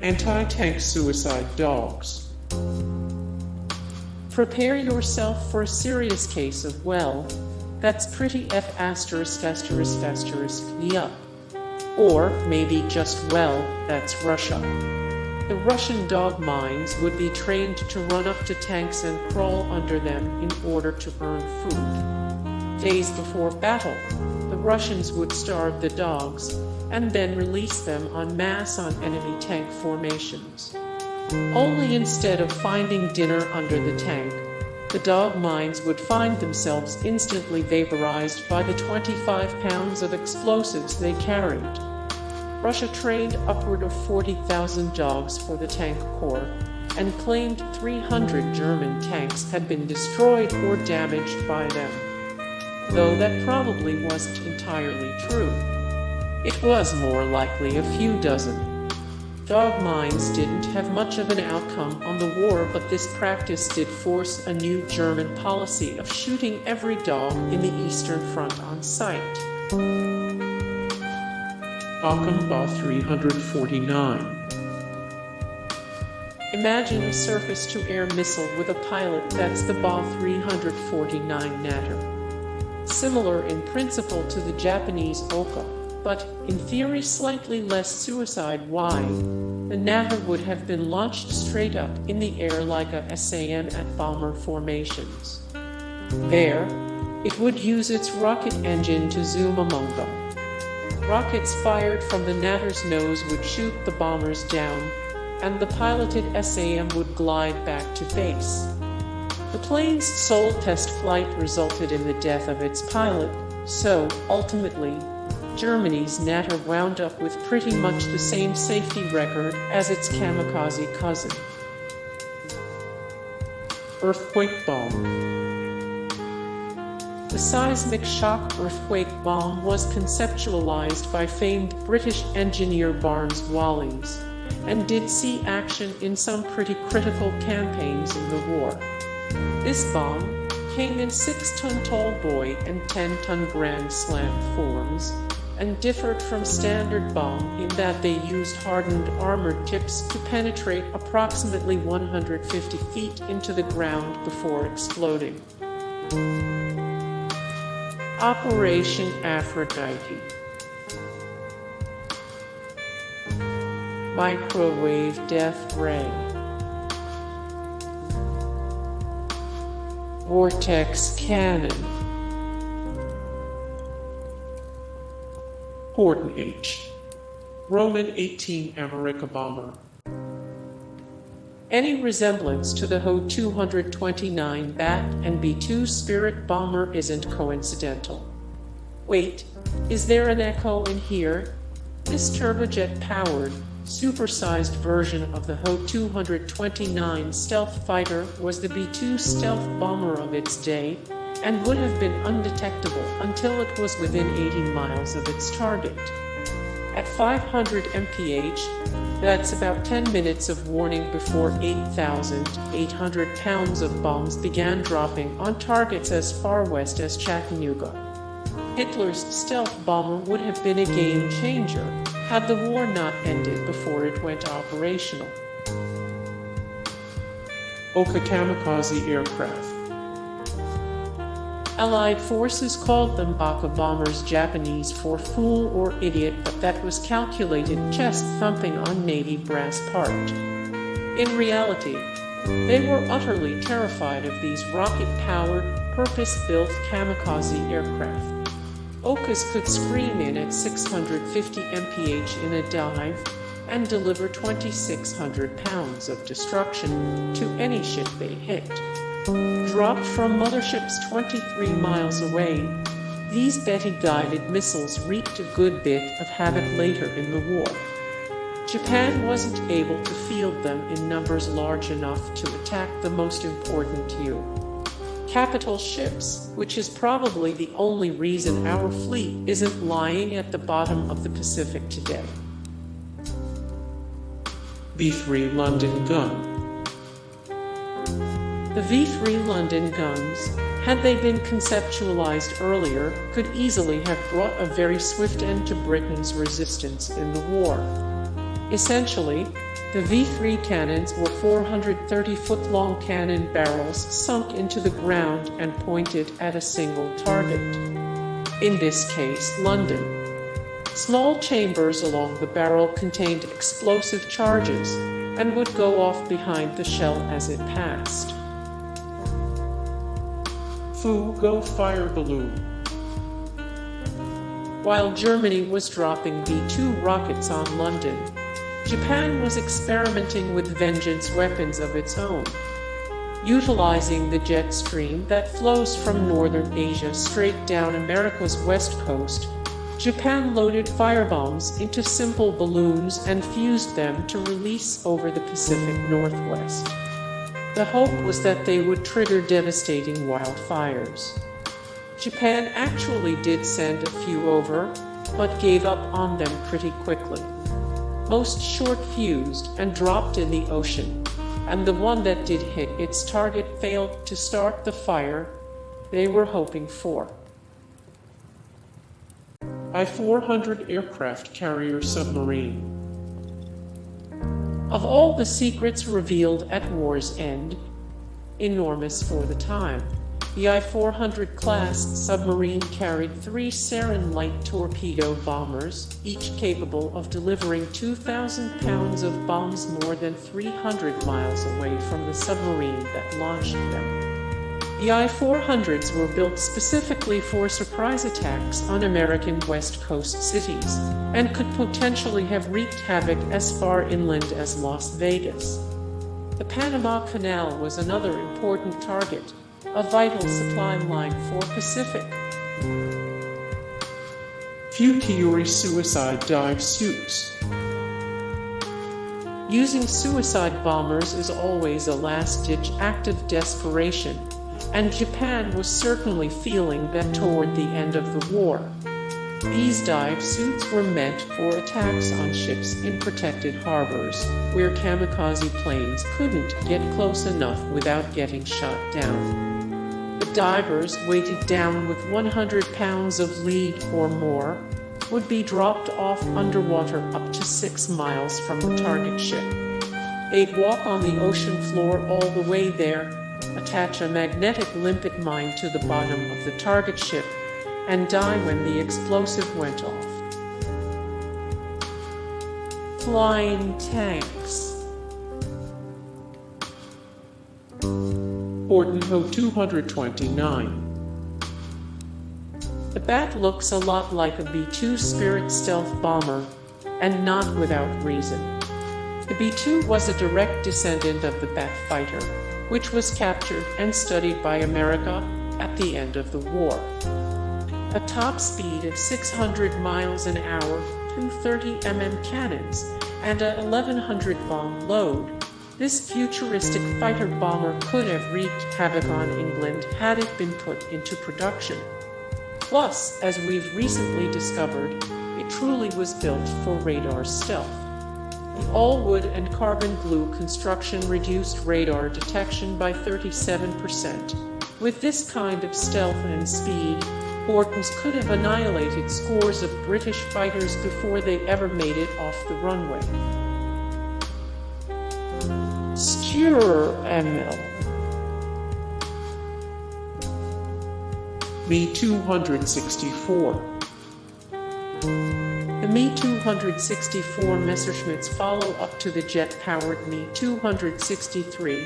Anti-tank suicide dogs. Prepare yourself for a serious case of, well, that's pretty yup. Or maybe just, well, that's Russia. The Russian dog mines would be trained to run up to tanks and crawl under them in order to earn food. Days before battle, the Russians would starve the dogs and then release them en masse on enemy tank formations. Only instead of finding dinner under the tank, the dog mines would find themselves instantly vaporized by the 25 pounds of explosives they carried. Russia trained upward of 40,000 dogs for the tank corps and claimed 300 German tanks had been destroyed or damaged by them. Though that probably wasn't entirely true. It was more likely a few dozen. Dog mines didn't have much of an outcome on the war, but this practice did force a new German policy of shooting every dog in the Eastern Front on sight. Bachem Ba 349. Imagine a surface-to-air missile with a pilot that's the Ba 349 Natter. Similar in principle to the Japanese Ohka, but in theory slightly less suicide. Why? The Natter would have been launched straight up in the air like a SAM at bomber formations. There, it would use its rocket engine to zoom among them. Rockets fired from the Natter's nose would shoot the bombers down, and the piloted SAM would glide back to base. The plane's sole test flight resulted in the death of its pilot, so, ultimately, Germany's Natter wound up with pretty much the same safety record as its kamikaze cousin. Earthquake bomb. The seismic shock earthquake bomb was conceptualized by famed British engineer Barnes Wallis, and did see action in some pretty critical campaigns in the war. This bomb came in 6-ton tall boy and 10-ton grand slam forms, and differed from standard bomb in that they used hardened armored tips to penetrate approximately 150 feet into the ground before exploding. Operation Aphrodite. Microwave death ray. Vortex Cannon. Horten H. Roman 18 Amerikabomber. Any resemblance to the Ho-229 Bat and B-2 Spirit bomber isn't coincidental. Wait, is there an echo in here? This turbojet-powered, supersized version of the Ho-229 stealth fighter was the B-2 stealth bomber of its day, and would have been undetectable until it was within 80 miles of its target. At 500 mph, that's about 10 minutes of warning before 8,800 pounds of bombs began dropping on targets as far west as Chattanooga. Hitler's stealth bomber would have been a game changer had the war not ended before it went operational. Ohka kamikaze aircraft. Allied forces called them Ohka bombers, Japanese for fool or idiot, but that was calculated chest-thumping on Navy brass part. In reality, they were utterly terrified of these rocket-powered, purpose-built kamikaze aircraft. Ohkas could scream in at 650 mph in a dive and deliver 2,600 pounds of destruction to any ship they hit. Dropped from motherships 23 miles away, these Betty-guided missiles wreaked a good bit of havoc later in the war. Japan wasn't able to field them in numbers large enough to attack the most important capital ships, which is probably the only reason our fleet isn't lying at the bottom of the Pacific today. V3 London gun. The V3 London guns, had they been conceptualized earlier, could easily have brought a very swift end to Britain's resistance in the war. Essentially, The V3 cannons were 430-foot-long cannon barrels sunk into the ground and pointed at a single target. In this case, London. Small chambers along the barrel contained explosive charges and would go off behind the shell as it passed. Fugo fire balloon. While Germany was dropping V2 rockets on London, Japan was experimenting with vengeance weapons of its own. Utilizing the jet stream that flows from northern Asia straight down America's west coast, Japan loaded firebombs into simple balloons and fused them to release over the Pacific Northwest. The hope was that they would trigger devastating wildfires. Japan actually did send a few over, but gave up on them pretty quickly. Most short-fused and dropped in the ocean, and the one that did hit its target failed to start the fire they were hoping for. I-400 aircraft carrier submarine. Of all the secrets revealed at war's end, enormous for the time, the I-400 class submarine carried 3 sarin light torpedo bombers, each capable of delivering 2,000 pounds of bombs more than 300 miles away from the submarine that launched them. The I-400s were built specifically for surprise attacks on American West Coast cities, and could potentially have wreaked havoc as far inland as Las Vegas. The Panama Canal was another important target, a vital supply line for Pacific. Fukiyuri suicide dive suits. Using suicide bombers is always a last-ditch act of desperation, and Japan was certainly feeling that toward the end of the war. These dive suits were meant for attacks on ships in protected harbors, where kamikaze planes couldn't get close enough without getting shot down. The divers, weighted down with 100 pounds of lead or more, would be dropped off underwater up to 6 miles from the target ship. They'd walk on the ocean floor all the way there, attach a magnetic limpet mine to the bottom of the target ship, and die when the explosive went off. Flying tanks. Horten Ho 229. The Bat looks a lot like a B-2 Spirit stealth bomber, and not without reason. The B-2 was a direct descendant of the Bat fighter, which was captured and studied by America at the end of the war. A top speed of 600 miles an hour, 230 mm cannons, and a 1,100 bomb load, this futuristic fighter bomber could have wreaked havoc on England had it been put into production. Plus, as we've recently discovered, it truly was built for radar stealth. The all-wood and carbon glue construction reduced radar detection by 37%. With this kind of stealth and speed, Hortens could have annihilated scores of British fighters before they ever made it off the runway. Sturer Emil. Me-264. The Me-264 Messerschmitt's follow-up to the jet-powered Me-263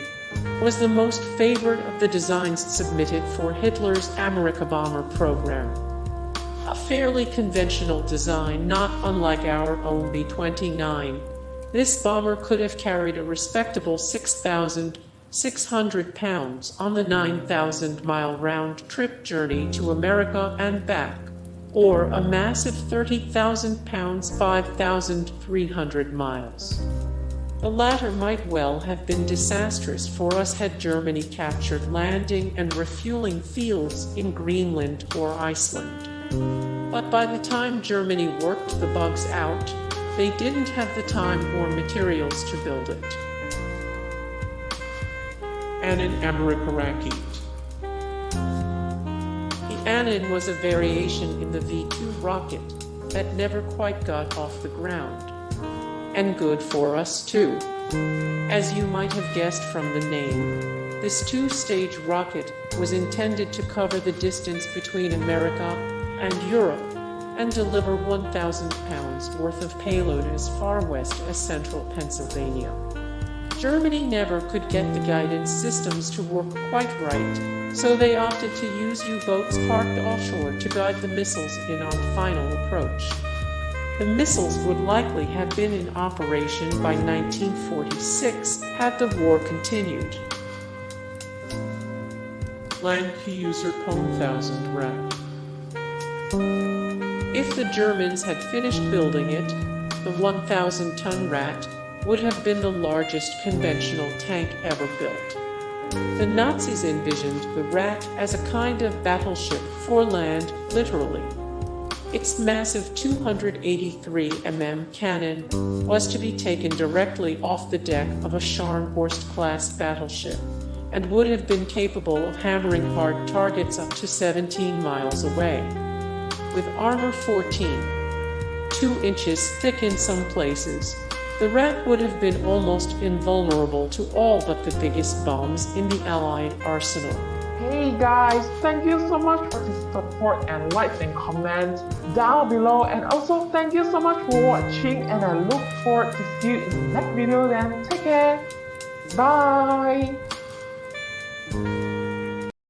was the most favored of the designs submitted for Hitler's Amerikabomber program. A fairly conventional design, not unlike our own B-29, this bomber could have carried a respectable 6,600 pounds on the 9,000-mile round-trip journey to America and back, or a massive 30,000 pounds 5,300 miles. The latter might well have been disastrous for us had Germany captured landing and refueling fields in Greenland or Iceland. But by the time Germany worked the bugs out, they didn't have the time or materials to build it. And an Amerikarakete. The Annan was a variation in the V2 rocket that never quite got off the ground. and good for us too. As you might have guessed from the name, this two-stage rocket was intended to cover the distance between America and Europe and deliver 1,000 pounds worth of payload as far west as central Pennsylvania. Germany never could get the guidance systems to work quite right, so they opted to use U-boats parked offshore to guide the missiles in on final approach. The missiles would likely have been in operation by 1946 had the war continued. Landkreuzer 1000 Ratte. If the Germans had finished building it, the 1,000-ton Ratte would have been the largest conventional tank ever built. The Nazis envisioned the Ratte as a kind of battleship for land, literally. Its massive 283 mm cannon was to be taken directly off the deck of a Scharnhorst-class battleship and would have been capable of hammering hard targets up to 17 miles away. With armor 2 inches thick in some places, the Ratte would have been almost invulnerable to all but the biggest bombs in the Allied arsenal. Hey guys, thank you so much for the support and likes and comments down below, and also thank you so much for watching, and I look forward to see you in the next video. Then take care, bye.